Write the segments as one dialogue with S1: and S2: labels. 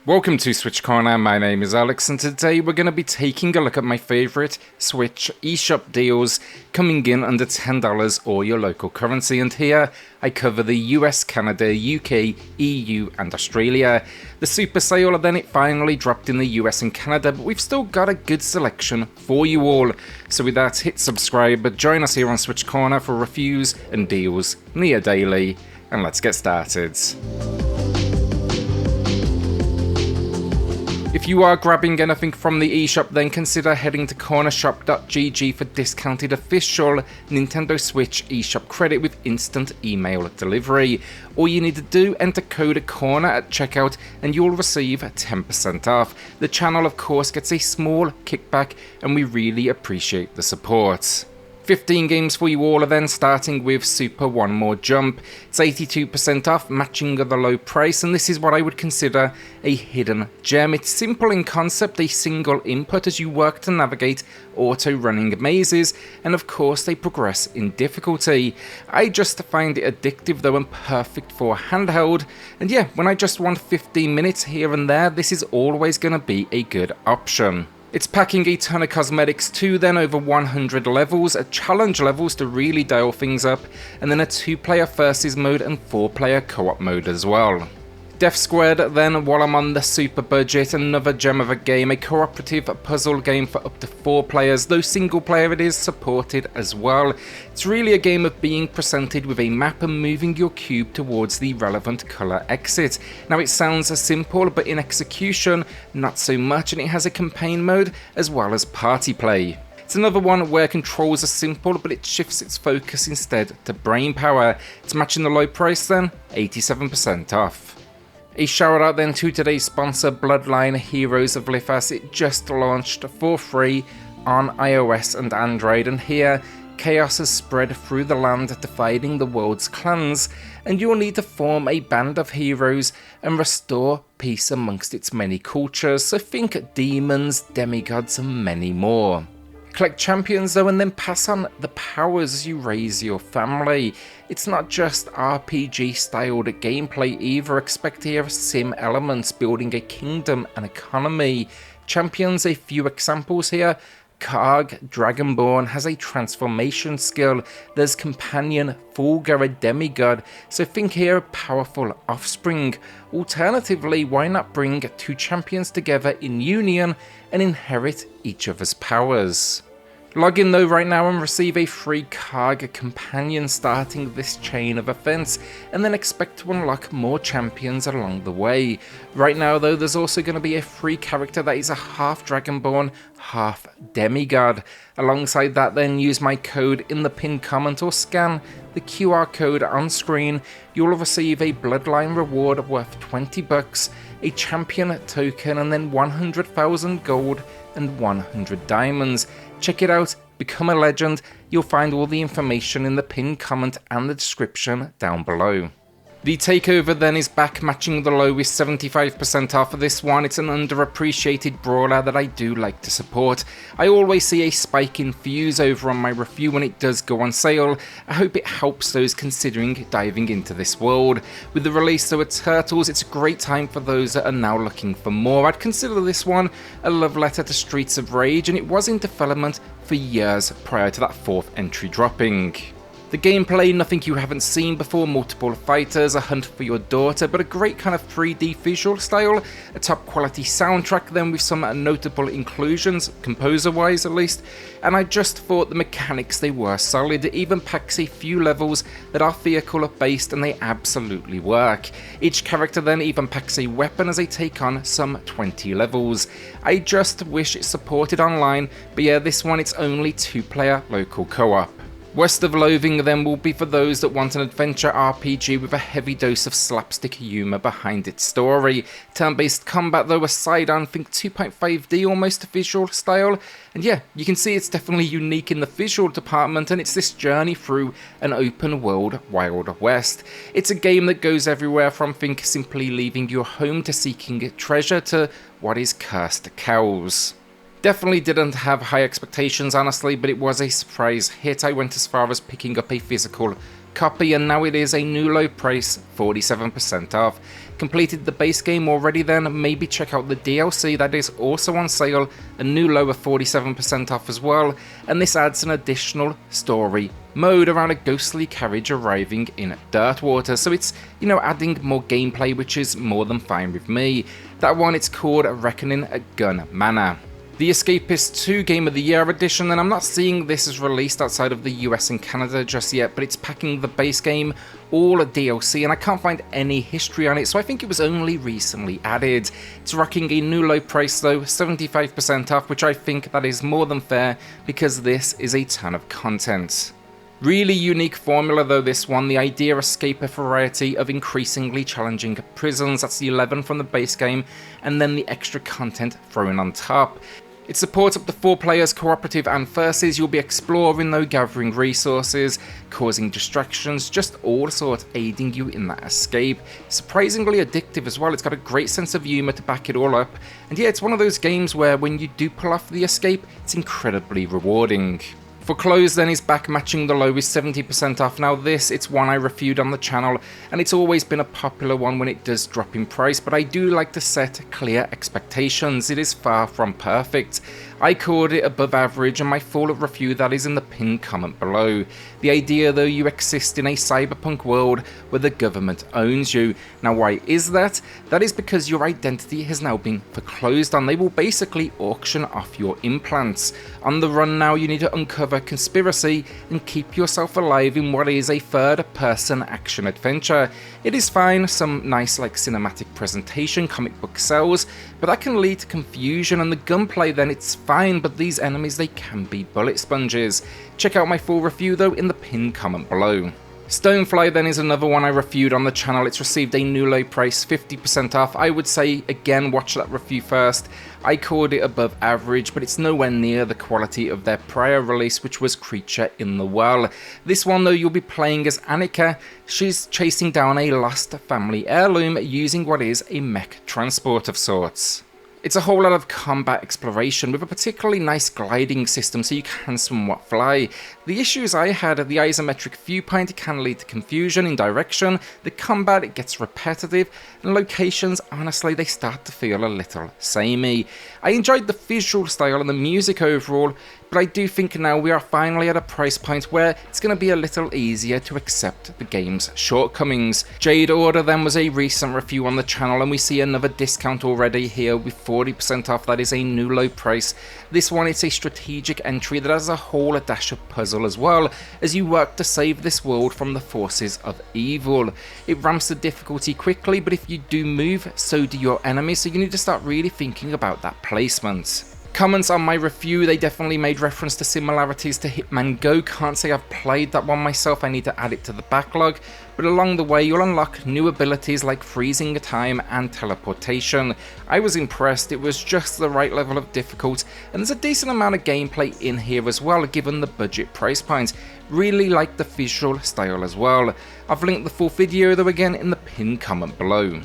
S1: Welcome to SwitchCorner, my name is Alex, and today we're going to be taking a look at my favourite Switch eShop deals coming in under $10 or your local currency, and here I cover the US, Canada, UK, EU and Australia. The super sale, then it finally dropped in the US and Canada, but we've still got a good selection for you all. So with that, hit subscribe, join us here on SwitchCorner for reviews and deals near daily, and let's get started. If you are grabbing anything from the eShop, then consider heading to cornershop.gg for discounted official Nintendo Switch eShop credit with instant email delivery. All you need to do, enter code CORNER at checkout and you'll receive 10% off. The channel of course gets a small kickback and we really appreciate the support. 15 games for you all, then starting with Super One More Jump. It's 82% off, matching the low price, and this is what I would consider a hidden gem. It's simple in concept, a single input as you work to navigate auto-running mazes, and of course they progress in difficulty. I just find it addictive though and perfect for handheld, and yeah, when I just want 15 minutes here and there, this is always going to be a good option. It's packing a ton of cosmetics too, then over 100 levels, challenge levels to really dial things up, and then a 2-player versus mode and 4-player co-op mode as well. Death Squared then, while I'm on the super budget, another gem of a game, a cooperative puzzle game for up to 4 players, though single player it is supported as well. It's really a game of being presented with a map and moving your cube towards the relevant colour exit. Now it sounds simple, but in execution not so much, and it has a campaign mode as well as party play. It's another one where controls are simple, but it shifts its focus instead to brain power. It's matching the low price then, 87% off. A shout out then to today's sponsor, Bloodlines Heroes of Lithas. It just launched for free on iOS and Android, and here chaos has spread through the land, dividing the world's clans, and you'll need to form a band of heroes and restore peace amongst its many cultures, so think demons, demigods and many more. Collect champions though and then pass on the powers as you raise your family. It's not just RPG styled gameplay either, expect to hear sim elements building a kingdom and economy. Champions, a few examples here. Karg, Dragonborn, has a transformation skill. There's Companion, Fulgur, a demigod, so think here a powerful offspring. Alternatively, why not bring 2 champions together in union and inherit each other's powers? Log in though right now and receive a free Karg companion starting this chain of events, and then expect to unlock more champions along the way. Right now though, there's also going to be a free character that is a half Dragonborn, half demigod. Alongside that then, use my code in the pinned comment or scan the QR code on screen. You'll receive a Bloodline reward worth $20, a champion token, and then 100,000 gold and 100 diamonds. Check it out, become a legend. You'll find all the information in the pinned comment and the description down below. The TakeOver then is back, matching the low with 75% off of this one. It's an underappreciated brawler that I do like to support. I always see a spike in views over on my review when it does go on sale. I hope it helps those considering diving into this world. With the release though of Turtles, it's a great time for those that are now looking for more. I'd consider this one a love letter to Streets of Rage, and it was in development for years prior to that 4th entry dropping. The gameplay, nothing you haven't seen before, multiple fighters, a hunt for your daughter, but a great kind of 3D visual style, a top quality soundtrack then with some notable inclusions, composer-wise at least, and I just thought the mechanics, they were solid. It even packs a few levels that are vehicle based and they absolutely work. Each character then even packs a weapon as they take on some 20 levels. I just wish it supported online, but yeah, this one it's only 2-player local co-op. West of Loathing then will be for those that want an adventure RPG with a heavy dose of slapstick humour behind its story. Turn-based combat though aside on, think 2.5D almost visual style, and yeah, you can see it's definitely unique in the visual department, and it's this journey through an open world Wild West. It's a game that goes everywhere from think simply leaving your home to seeking treasure to what is cursed cows. Definitely didn't have high expectations honestly, but it was a surprise hit. I went as far as picking up a physical copy, and now it is a new low price, 47% off. Completed the base game already then, maybe check out the DLC that is also on sale, a new low of 47% off as well, and this adds an additional story mode around a ghostly carriage arriving in Dirtwater, so it's, adding more gameplay, which is more than fine with me. That one, it's called Reckoning at Gun Manor. The Escapists 2 Game of the Year edition, and I'm not seeing this as released outside of the US and Canada just yet, but it's packing the base game, all a DLC, and I can't find any history on it, so I think it was only recently added. It's rocking a new low price though, 75% off, which I think that is more than fair, because this is a ton of content. Really unique formula though this one, the idea escape a variety of increasingly challenging prisons, that's the 11 from the base game, and then the extra content thrown on top. It supports up to 4 players, cooperative and versus. You'll be exploring though, gathering resources, causing distractions, just all sorts aiding you in that escape. Surprisingly addictive as well, it's got a great sense of humour to back it all up, and yeah, it's one of those games where when you do pull off the escape, it's incredibly rewarding. Foreclosed then is back, matching the low with 70% off. Now this, it's one I reviewed on the channel, and it's always been a popular one when it does drop in price, but I do like to set clear expectations. It is far from perfect. I called it above average, and my full review that is in the pinned comment below. The idea though, you exist in a cyberpunk world where the government owns you. Now why is that? That is because your identity has now been foreclosed on. They will basically auction off your implants. On the run now, you need to uncover conspiracy and keep yourself alive in what is a third-person action adventure. It is fine, some nice cinematic presentation, comic book sells, but that can lead to confusion, and the gunplay then, it's fine, but these enemies, they can be bullet sponges. Check out my full review though in the pinned comment below. Stonefly then is another one I reviewed on the channel. It's received a new low price, 50% off. I would say, again, watch that review first. I called it above average, but it's nowhere near the quality of their prior release, which was Creature in the Well. This one though, you'll be playing as Annika. She's chasing down a lost family heirloom using what is a mech transport of sorts. It's a whole lot of combat exploration with a particularly nice gliding system so you can somewhat fly. The issues I had at the isometric viewpoint can lead to confusion in direction, the combat it gets repetitive, and locations, honestly, they start to feel a little samey. I enjoyed the visual style and the music overall, but I do think now we are finally at a price point where it's going to be a little easier to accept the game's shortcomings. Jade Order then was a recent review on the channel, and we see another discount already here with 40% off. That is a new low price. This one, it's a strategic entry that has a whole dash of puzzle as well, as you work to save this world from the forces of evil. It ramps the difficulty quickly, but if you do move, so do your enemies, so you need to start really thinking about that placement. Comments on my review, they definitely made reference to similarities to Hitman Go. Can't say I've played that one myself, I need to add it to the backlog, but along the way you'll unlock new abilities like freezing time and teleportation. I was impressed, it was just the right level of difficult, and there's a decent amount of gameplay in here as well given the budget price point. Really like the visual style as well. I've linked the full video though again in the pinned comment below.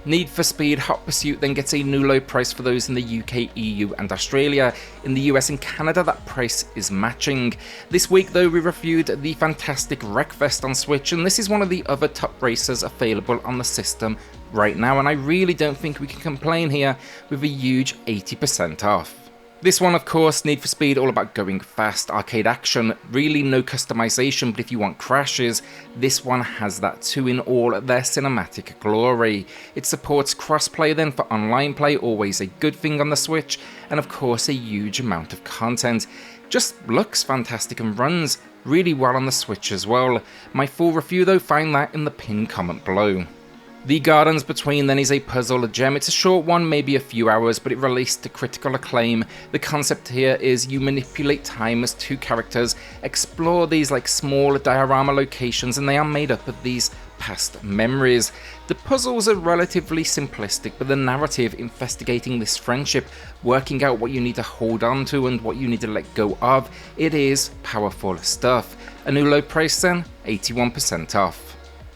S1: Need for Speed Hot Pursuit then gets a new low price for those in the UK, EU and Australia. In the US and Canada that price is matching. This week though we reviewed the fantastic Wreckfest on Switch, and this is one of the other top races available on the system right now, and I really don't think we can complain here with a huge 80% off. This one, of course, Need for Speed, all about going fast, arcade action, really no customization, but if you want crashes, this one has that too in all their cinematic glory. It supports crossplay then for online play, always a good thing on the Switch, and of course a huge amount of content. Just looks fantastic and runs really well on the Switch as well. My full review though, find that in the pinned comment below. The Gardens Between then is a puzzle gem. It's a short one, maybe a few hours, but it released to critical acclaim. The concept here is you manipulate time as two characters, explore these small diorama locations, and they are made up of these past memories. The puzzles are relatively simplistic, but the narrative investigating this friendship, working out what you need to hold on to and what you need to let go of, it is powerful stuff. A new low price then, 81% off.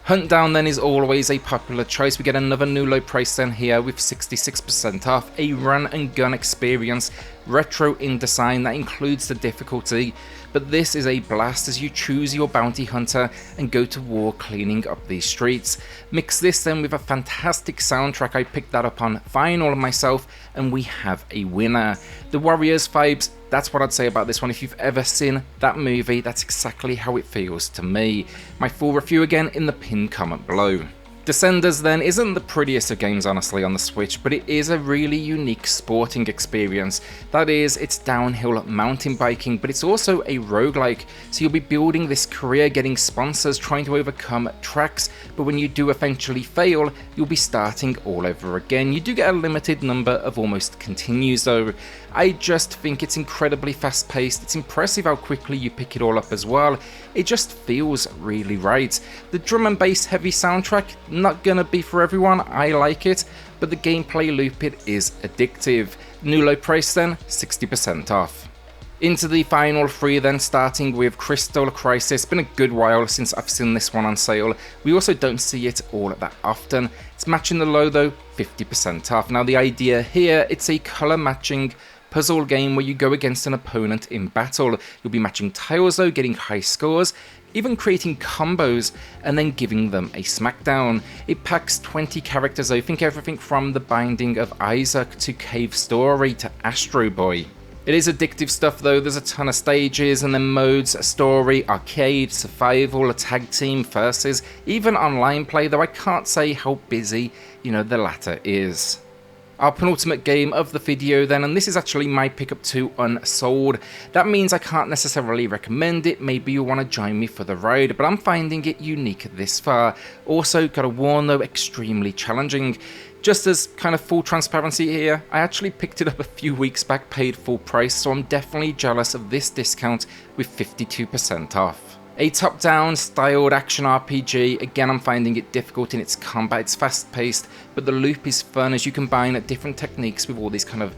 S1: Huntdown then is always a popular choice. We get another new low price then here with 66% off, a run and gun experience, retro in design that includes the difficulty, but this is a blast as you choose your bounty hunter and go to war cleaning up these streets. Mix this then with a fantastic soundtrack. I picked that up on vinyl myself and we have a winner. The Warriors vibes, that's what I'd say about this one. If you've ever seen that movie, that's exactly how it feels to me. My full review again in the pinned comment below. Descenders then isn't the prettiest of games honestly on the Switch, but it is a really unique sporting experience. That is, it's downhill mountain biking, but it's also a roguelike, so you'll be building this career, getting sponsors, trying to overcome tracks, but when you do eventually fail, you'll be starting all over again. You do get a limited number of almost continues though. I just think it's incredibly fast paced, it's impressive how quickly you pick it all up as well. It just feels really right. The drum and bass heavy soundtrack, not gonna be for everyone, I like it, but the gameplay loop it is addictive. New low price then, 60% off. Into the final three then, starting with Crystal Crisis. Been a good while since I've seen this one on sale. We also don't see it all that often. It's matching the low though, 50% off. Now the idea here, it's a colour matching puzzle game where you go against an opponent in battle. You'll be matching tiles though, getting high scores, even creating combos and then giving them a smackdown. It packs 20 characters though, think everything from The Binding of Isaac to Cave Story to Astro Boy. It is addictive stuff though, there's a ton of stages and then modes, a story, arcade, survival, a tag team, versus, even online play, though I can't say how busy, the latter is. Our penultimate game of the video then, and this is actually my pickup to Unsouled. That means I can't necessarily recommend it, maybe you want to join me for the ride, but I'm finding it unique this far. Also, gotta warn though, extremely challenging. Just as kind of full transparency here, I actually picked it up a few weeks back, paid full price, so I'm definitely jealous of this discount with 52% off. A top-down styled action RPG, again I'm finding it difficult in its combat, it's fast-paced, but the loop is fun as you combine different techniques with all these kind of,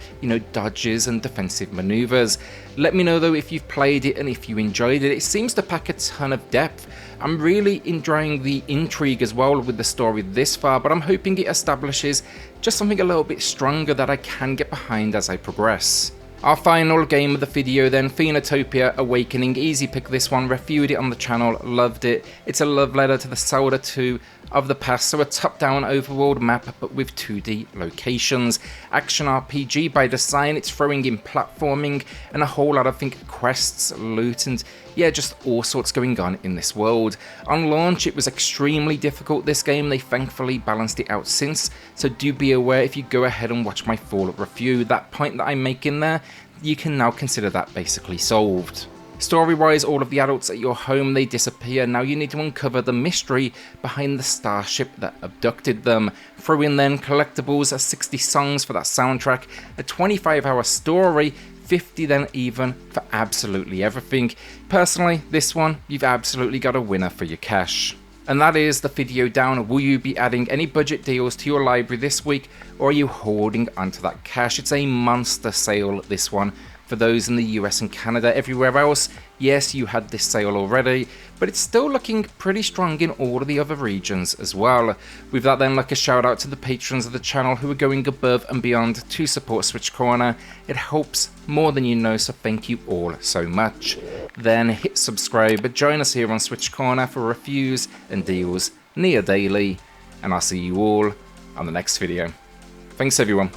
S1: dodges and defensive maneuvers. Let me know though if you've played it and if you enjoyed it. It seems to pack a ton of depth. I'm really enjoying the intrigue as well with the story this far, but I'm hoping it establishes just something a little bit stronger that I can get behind as I progress. Our final game of the video then, Phoenotopia Awakening. Easy pick this one, reviewed it on the channel, loved it. It's a love letter to the Zelda 2 of the past, so a top-down overworld map but with 2D locations. Action RPG by design, it's throwing in platforming and a whole lot of quests, loot, and yeah, just all sorts going on in this world. On launch it was extremely difficult, this game. They thankfully balanced it out since, so do be aware if you go ahead and watch my full review. That point that I'm making there, you can now consider that basically solved. Story-wise, all of the adults at your home, they disappear. Now you need to uncover the mystery behind the starship that abducted them. Throw in then collectibles, 60 songs for that soundtrack, a 25-hour story, 50 then even for absolutely everything. Personally, this one, you've absolutely got a winner for your cash. And that is the video down. Will you be adding any budget deals to your library this week, or are you holding onto that cash? It's a monster sale, this one, for those in the US and Canada. Everywhere else, yes, you had this sale already, but it's still looking pretty strong in all of the other regions as well. With that then, like a shout out to the patrons of the channel who are going above and beyond to support SwitchCorner. It helps more than you know, so thank you all so much. Then hit subscribe, join us here on SwitchCorner for reviews and deals near daily, and I'll see you all on the next video. Thanks everyone.